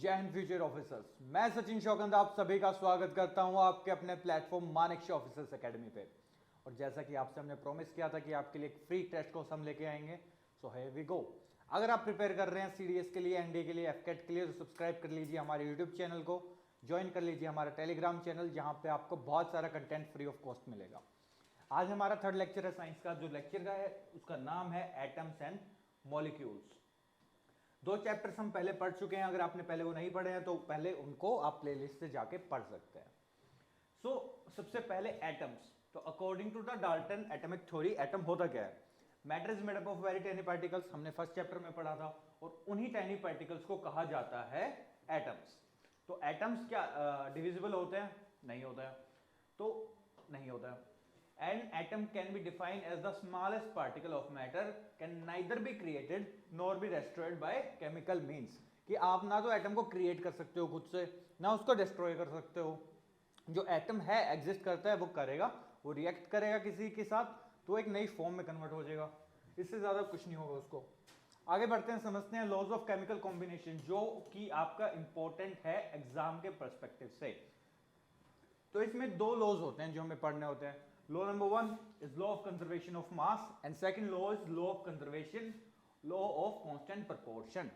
जय Hind future officers. मैं सचिन शौकंद आप सभी का स्वागत करता हूं आपके अपने प्लेटफॉर्म मानेक्षी ऑफिसर्स एकेडमी पे। और जैसा कि आपसे हमने प्रॉमिस किया था कि आपके लिए एक फ्री टेस्ट कोर्स हम लेके आएंगे, सो हियर वी गो। अगर आप प्रिपेयर कर रहे हैं सीडीएस के लिए, एनडीए के लिए, एफकेट के लिए, तो सब्सक्राइब कर लीजिए हमारे यूट्यूब चैनल को, ज्वाइन कर लीजिए हमारा टेलीग्राम चैनल, जहां पे आपको बहुत सारा कंटेंट फ्री ऑफ कॉस्ट मिलेगा। आज हमारा थर्ड लेक्चर है साइंस का। जो लेक्चर का है उसका नाम है एटम्स एंड मॉलिक्यूल्स। दो चैप्टर्स हम पहले पढ़ चुके हैं, अगर आपने पहले वो नहीं पढ़े हैं तो पहले उनको आप प्लेलिस्ट से जाके पढ़ सकते हैं। सबसे पहले एटम्स। तो according to the Dalton atomic theory, atom होता क्या है? Matter is made up of very tiny particles, हमने फर्स्ट चैप्टर में पढ़ा था, और उन्हीं टाइनी पार्टिकल्स को कहा जाता है एटम्स। तो एटम्स क्या डिविजिबल होते हैं? नहीं होता है, तो नहीं होता है। An atom can be defined as the smallest particle of matter, can neither be created nor be destroyed by chemical means। कि आप ना तो एटम को क्रिएट कर सकते हो खुद से, ना उसको डिस्ट्रॉय कर सकते हो। जो एटम है, एग्जिस्ट करता है, वो करेगा, वो रिएक्ट करेगा किसी के साथ, तो एक नई फॉर्म में कन्वर्ट हो जाएगा। इससे ज्यादा कुछ नहीं होगा उसको। आगे बढ़ते हैं, समझते हैं लॉज ऑफ केमिकल कॉम्बिनेशन, जो कि आपका इंपॉर्टेंट है एग्जाम के पर्सपेक्टिव से। तो इसमें दो लॉज होते हैं जो हमें पढ़ने होते हैं। Law number one is law of conservation of mass and second law is law of conservation, law of constant proportion।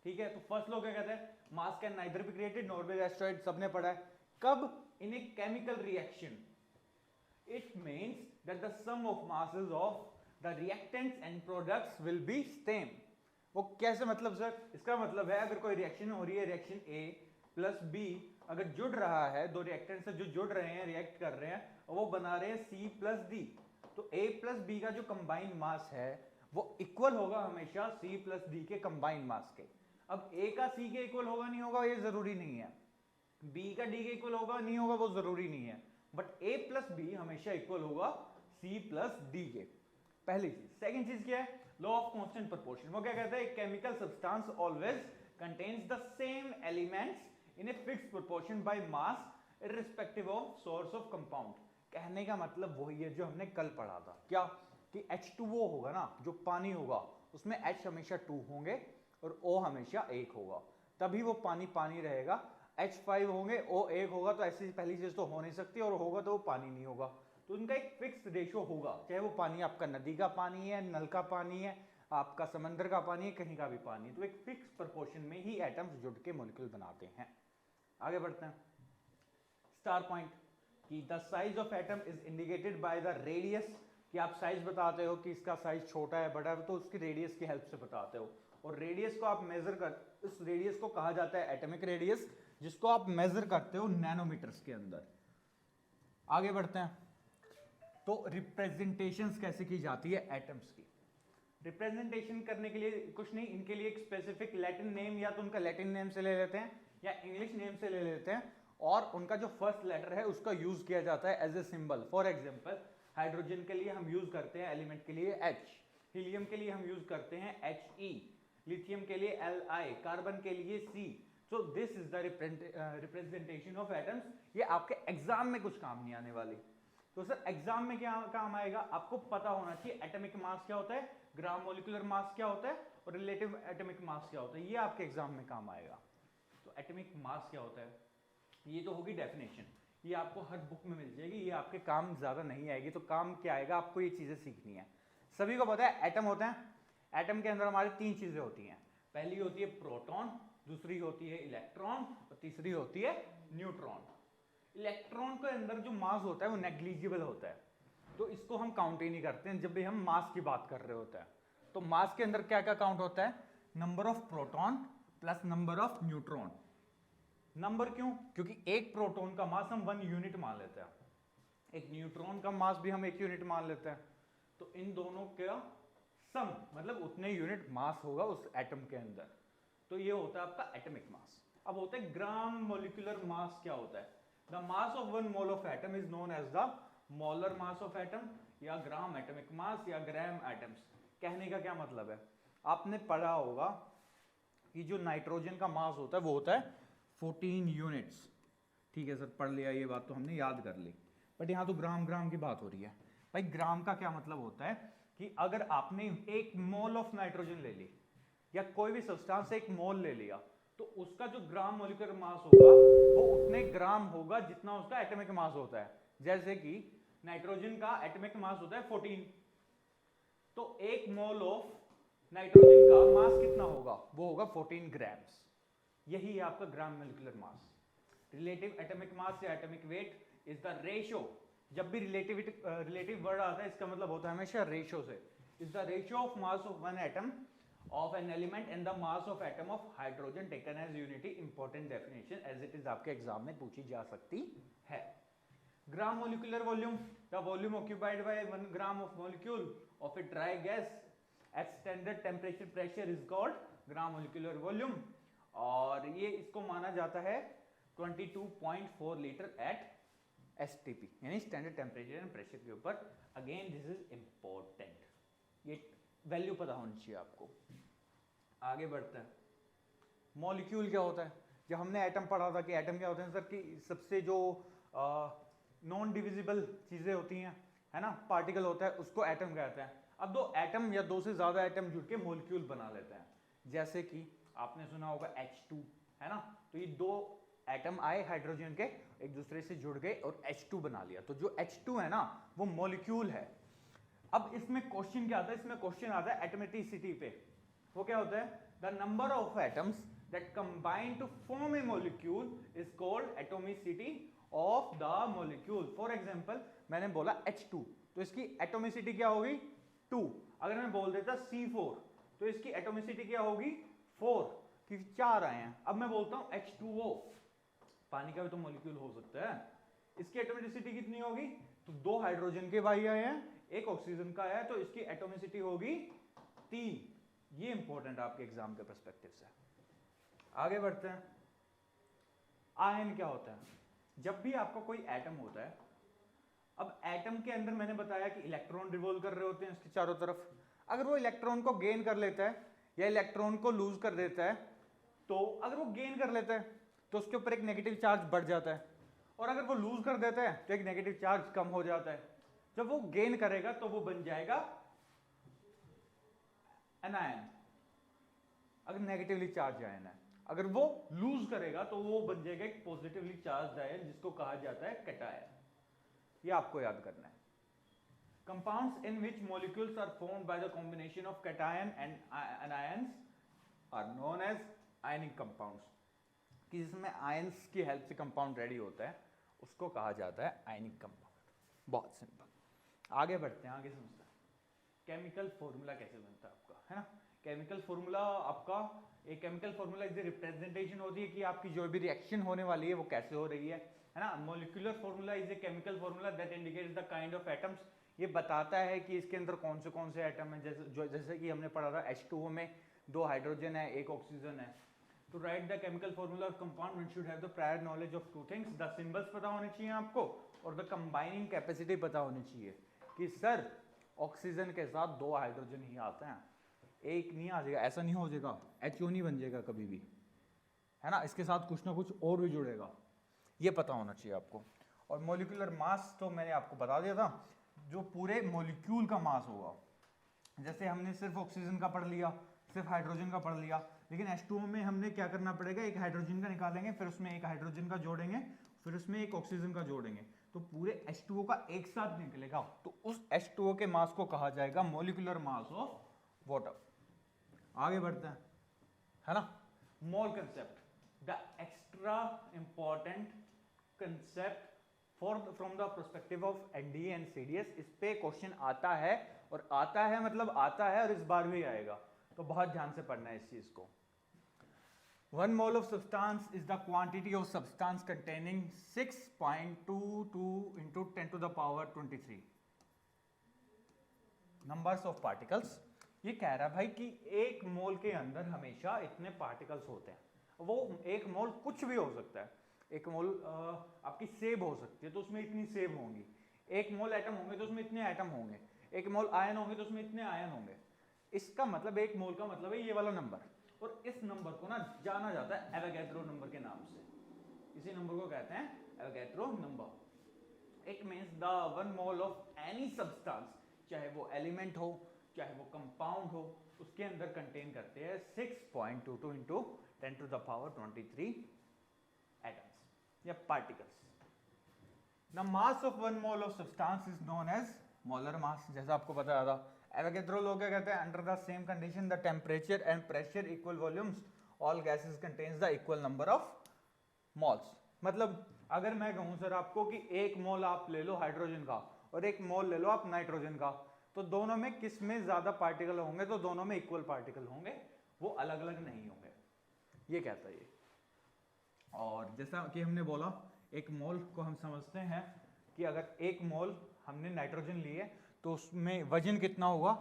ठीक है, तो फर्स्ट लॉ क्या कहता है? Mass can neither be created nor be destroyed, सबने पढ़ा है। कब? In a chemical reaction. It means that the sum of masses of the reactants and products will be same. वो कैसे मतलब सर? इसका मतलब है अगर कोई रिएक्शन हो रही है, रिएक्शन ए प्लस बी अगर जुड़ रहा है, दो रिएक्टेंट से जो जुड़ रहे हैं, रिएक्ट कर रहे हैं, और वो बना रहे हैं सी प्लस डी, तो ए प्लस बी का जो कंबाइंड मास है वो इक्वल होगा हमेशा सी प्लस डी के कंबाइंड मास के। अब ए का सी के इक्वल होगा नहीं होगा ये जरूरी नहीं है, बी का डी के इक्वल होगा नहीं होगा वो जरूरी नहीं है, बट ए प्लस बी हमेशा इक्वल होगा सी प्लस डी के। पहली चीज। सेकेंड चीज क्या है? Law of constant proportion. वो क्या कहता है? Chemical substance always contains the same elements in a fixed proportion by mass irrespective of source of compound। कहने का मतलब वही है जो हमने कल पढ़ा था। क्या? कि H2O होगा ना, जो पानी होगा उसमें H हमेशा 2 होंगे और O हमेशा 1 होगा, तभी वो पानी पानी रहेगा। H5 होंगे, O 1 होगा, तो ऐसी पहली चीज तो हो नहीं सकती, और होगा तो वो पानी नहीं होगा। तो उनका एक फिक्स रेशियो होगा, चाहे वो पानी आपका नदी का पानी है, नल का पानी है, आपका समंदर का पानी है, कहीं का भी पानी, तो एक फिक्स प्रोपोर्शन में ही एटम्स जुड़ के मॉलिक्यूल बनाते हैं। आगे बढ़ते हैं। स्टार पॉइंट कि the size of atom is indicated by the radius. कि आप साइज बताते हो कि इसका साइज छोटा है बड़ा है, तो उसकी रेडियस की हेल्प से बताते हो, और रेडियस को आप मेजर कर, इस रेडियस को कहा जाता है एटॉमिक रेडियस, जिसको आप मेजर करते हो नैनोमीटर्स के अंदर। आगे बढ़ते हैं। तो रिप्रेजेंटेशंस कैसे की जाती है एटम्स की? रिप्रेजेंटेशन करने के लिए कुछ नहीं, इनके लिए एक स्पेसिफिक लैटिन नेम, या तो उनका लैटिन नेम से ले लेते हैं या इंग्लिश नेम से ले लेते हैं, और उनका जो फर्स्ट लेटर है उसका यूज किया जाता है as a symbol. For example, hydrogen के लिए हम यूज करते हैं एलिमेंट के लिए H, हीलियम के लिए हम यूज करते हैं He, लिथियम के लिए Li, कार्बन के लिए C। So this is the representation of atoms. ये आपके एग्जाम में कुछ काम नहीं आने वाली। तो सर एग्जाम में क्या काम आएगा? आपको पता होना चाहिए एटॉमिक मास क्या होता है, ग्राम मोलिकुलर मास क्या होता है, और रिलेटिव एटॉमिक मास क्या होता है, ये आपके एग्जाम में काम आएगा। तो एटॉमिक मास क्या होता है, ये तो होगी डेफिनेशन, ये आपको हर बुक में मिल जाएगी, ये आपके काम ज्यादा नहीं आएगी। तो काम क्या आएगा? आपको ये चीजें सीखनी है। सभी को पता है एटम होता है, एटम के अंदर हमारे तीन चीजें होती हैं। पहली होती है प्रोटॉन, दूसरी होती है इलेक्ट्रॉन, और तीसरी होती है न्यूट्रॉन। इलेक्ट्रॉन के अंदर जो मास होता है वो नेग्लिजिबल होता है, तो इसको हम काउंट ही नहीं करते हैं जब भी हम मास की बात कर रहे होते हैं। तो मास के अंदर क्या क्या काउंट होता है? Number of proton plus number of neutron. Number क्यों? क्योंकि एक प्रोटॉन का मास हम 1 यूनिट मान लेते हैं, एक न्यूट्रॉन का मास भी हम 1 यूनिट मान लेते हैं, तो इन दोनों का सम मतलब उतने यूनिट मास होगा उस एटम के अंदर। तो ये होता है आपका एटॉमिक मास। अब होता है ग्राम मोलिकुलर मास। क्या होता है? The mass of 1 mole of atom is known as the molar mass of atom, या ग्राम एटॉमिक मास, या ग्राम एटम्स। कहने का क्या मतलब है? आपने पढ़ा होगा कि जो नाइट्रोजन का मास होता है वो होता है 14 यूनिट्स। ठीक है सर, पढ़ लिया, ये बात तो हमने याद कर ली, बट यहां तो ग्राम ग्राम की बात हो रही है। भाई ग्राम का क्या मतलब होता है कि अगर आपने 1 मोल ऑफ नाइट्रोजन ले ली, या कोई भी सब्सटेंस से 1 मोल ले लिया, तो उसका जो ग्राम मोलिकुलर मास होगा वो उतने ग्राम होगा जितना उसका एटॉमिक मास होता है। जैसे कि नाइट्रोजन का एटॉमिक मास होता है 14, तो एक मोल ऑफ नाइट्रोजन का मास कितना होगा, वो होगा 14 ग्राम्स। यही है आपका gram molecular mass. Relative atomic mass या atomic weight is the ratio. जब भी रिलेटिव वर्ड आता है इसका मतलब होता है हमेशा रेशियो से। Is the ratio of mass of one atom of an element and the mass of atom of hydrogen taken as unity। important definition as it is आपके एग्जाम में पूछी जा सकती है। Gram molecular volume, the volume occupied by 1 gram of molecule of a dry gas at standard temperature pressure is called gram molecular volume. और ये इसको माना जाता है 22.4 लीटर एट STP यानी स्टैंडर्ड टेम्परेचर एंड प्रेशर के ऊपर। अगेन दिस इज इंपॉर्टेंट, ये वैल्यू पता होनी चाहिए आपको। आगे बढ़ते हैं, मॉलिक्यूल क्या होता है। जब हमने एटम पढ़ा था कि एटम क्या होते हैं सर, कि सबसे जो नॉन डिविजिबल चीजें होती हैं, है ना, पार्टिकल होता है, उसको एटम कहते हैं। अब दो एटम या दो से ज्यादा एटम जुड़ के मॉलिक्यूल बना लेते हैं। जैसे कि आपने सुना होगा H2, है ना, तो ये दो एटम आए हाइड्रोजन के, एक दूसरे से जुड़ गए और H2 बना लिया, तो जो H2 है ना वो मॉलिक्यूल है। अब इसमें क्वेश्चन क्या आता है, इसमें क्वेश्चन आता है एटॉमिसिटी पे। वो क्या होता है, the number of atoms that combine to form a molecule is called atomicity of the molecule. For example मैंने बोला H2, तो इसकी एटॉमिसिटी क्या होगी 2। अगर मैं बोल देता C4 तो इसकी एटॉमिसिटी क्या होगी 4, क्योंकि 4 आए हैं। अब मैं बोलता हूं H2O, पानी का भी तो मॉलिक्यूल हो सकता है, इसकी एटॉमिसिटी कितनी होगी, तो 2 हाइड्रोजन के भाई आए हैं, एक ऑक्सीजन का है, तो इसकी एटॉमिसिटी होगी 3। ये इंपॉर्टेंट आपके एग्जाम के पर्सपेक्टिव से। आगे बढ़ते हैं, आयन क्या होता है। जब भी आपका कोई एटम होता है, अब एटम के अंदर मैंने बताया कि इलेक्ट्रॉन रिवॉल्व कर रहे होते हैं इसके चारों तरफ। अगर वो इलेक्ट्रॉन को गेन कर लेता है या इलेक्ट्रॉन को लूज कर देता है, तो अगर वो गेन कर लेता है तो उसके ऊपर एक नेगेटिव चार्ज बढ़ जाता है, और अगर वो लूज कर देता है तो एक नेगेटिव चार्ज कम हो जाता है। जब वो गेन करेगा तो वो बन जाएगा एनायन, अगर नेगेटिवली चार्ज आयन है। अगर वो लूज करेगा तो वो बन जाएगा एक पॉजिटिवली चार्ज आयन, जिसको कहा जाता है कैटायन। ये आपको याद करना है। Compounds in which molecules are formed by the combination of cation and anions are known as ionic compounds. कि जिसमें आयंस की हेल्प से कंपाउंड रेडी होता है उसको कहा जाता है आयनिक कंपाउंड। बहुत सिंपल। आगे बढ़ते हैं, आगे समझते हैं केमिकल फॉर्मूला कैसे बनता है आपका, है ना। केमिकल फॉर्मूला आपका, एक केमिकल फॉर्मूला इज रिप्रेजेंटेशन होती है कि आपकी जो भी रिएक्शन होने वाली है वो कैसे हो रही है ना। Molecular formula is a chemical formula that indicates the kind of atoms. ये बताता है कि इसके अंदर कौन से एटम है। जैसे कि हमने पढ़ा था H2O में 2 हाइड्रोजन है, 1 ऑक्सीजन है। To write the chemical formula of compound, one should have the prior knowledge of 2 things. The symbols पता होने चाहिए आपको, और the combining capacity पता होनी चाहिए कि सर ऑक्सीजन के साथ 2 हाइड्रोजन ही आते हैं, एक नहीं आ जाएगा, ऐसा नहीं हो जाएगा, HO नहीं बन जाएगा कभी भी, है ना। इसके साथ कुछ ना कुछ और भी जुड़ेगा, ये पता होना चाहिए आपको। और मोलिकुलर मास तो मैंने आपको बता दिया था, जो पूरे मोलिक्यूल का मास होगा। जैसे हमने सिर्फ ऑक्सीजन का पढ़ लिया, सिर्फ हाइड्रोजन का पढ़ लिया, लेकिन H2O में हमने क्या करना पड़ेगा, एक हाइड्रोजन का निकालेंगे, फिर उसमें एक हाइड्रोजन का जोड़ेंगे, फिर उसमें एक ऑक्सीजन का जोड़ेंगे, तो पूरे H2O का एक साथ निकलेगा। तो उस H2O के मास को कहा जाएगा मोलिकुलर मास ऑफ वाटर। आगे बढ़ते हैं, है ना। मोल concept, the extra important concept from the perspective of NDA and CDS। इस पे क्वेश्चन आता है, और आता है मतलब आता है, और इस बार भी आएगा, तो बहुत ध्यान से पढ़ना है इस चीज को। 1 mole of substance is the quantity of substance containing 6.22 into 10 to the power 23 numbers of particles। ये कह रहा है भाई कि 1 मोल के अंदर हमेशा इतने पार्टिकल्स होते हैं। वो 1 मोल कुछ भी हो सकता है। 1 मोल आपकी सेब हो सकती है तो उसमें इतनी सेब होंगी, 1 मोल एटम होंगे तो उसमें इतने एटम होंगे, 1 मोल आयन होंगे तो उसमें इतने आयन होंगे। इसका मतलब 1 मोल का मतलब है ये वाला नंबर, और इस नंबर को ना जाना जाता है एवोगैड्रो नंबर के नाम से। इसी नंबर को कहते हैं Avogadro number. It means the 1 mole of any substance, चाहे वो एलिमेंट हो, चाहे वो कंपाउंड हो, उसके अंदर कंटेन करते हैं 6.22 इंटू 10⁻23 एटम्स या particles. The mass of one mole of substance is known as molar mass. जैसा आपको पता था, एवोगैड्रो लॉ क्या कहते हैं, under the same condition the temperature and pressure equal volumes all gases contains the equal number of moles. मतलब अगर मैं कहूं सर आपको कि एक मोल आप ले लो हाइड्रोजन का और एक मोल ले लो आप नाइट्रोजन का, तो दोनों में किस में ज्यादा पार्टिकल होंगे, तो दोनों में इक्वल पार्टिकल होंगे, वो अलग अलग नहीं होंगे, ये कहता है ये। और जैसा कि हमने बोला, एक मोल को हम समझते हैं कि अगर एक मोल हमने नाइट्रोजन लिए तो उसमें वजन कितना होगा,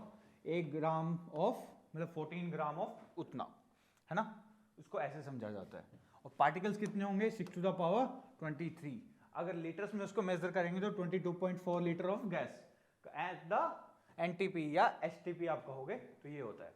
1 ग्राम ऑफ मतलब 14 ग्राम ऑफ उतना, है ना, उसको ऐसे समझा जाता है। और पार्टिकल्स कितने होंगे, 6⁻23। अगर लीटर्स में उसको मेजर करेंगे तो 22.4 litre of gas at the NTP या एसटीपी आप कहोगे, तो ये होता है।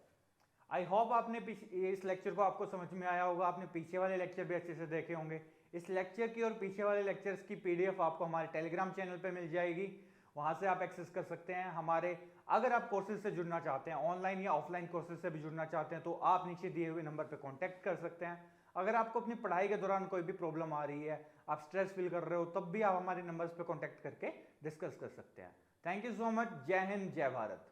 आई होप आपने इस लेक्चर को आपको समझ में आया होगा, आपने पीछे वाले लेक्चर भी अच्छे से देखे होंगे। इस लेक्चर की और पीछे वाले लेक्चर्स की पीडीएफ आपको हमारे टेलीग्राम चैनल पे मिल जाएगी, वहां से आप एक्सेस कर सकते हैं हमारे। अगर आप कोर्सेज से जुड़ना चाहते हैं, ऑनलाइन या ऑफलाइन कोर्सेज से भी जुड़ना चाहते हैं, तो आप नीचे दिए हुए नंबर पर कॉन्टैक्ट कर सकते हैं। अगर आपको अपनी पढ़ाई के दौरान कोई भी प्रॉब्लम आ रही है, आप स्ट्रेस फील कर रहे हो, तब भी आप हमारे नंबर्स पे कांटेक्ट करके डिस्कस कर सकते हैं। Thank you so much. जय हिंद, जय भारत।